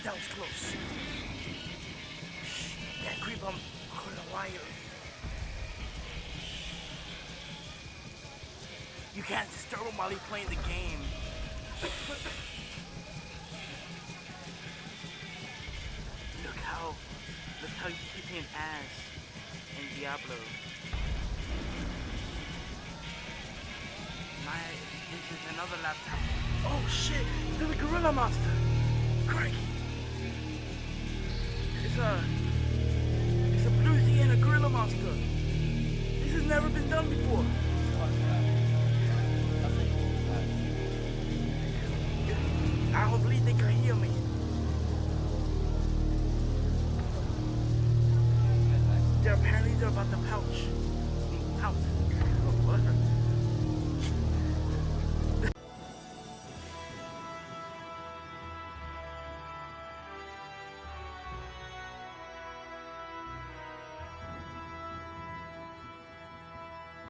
that was close. Shh, that creep on quietly. You can't disturb him while he's playing the game. Look how he's kicking ass in Diablo. This is another laptop. Oh shit, there's a gorilla monster. Crikey. It's a bluesy and a gorilla monster. This has never been done before. I don't believe they can hear me. Apparently they're about to pass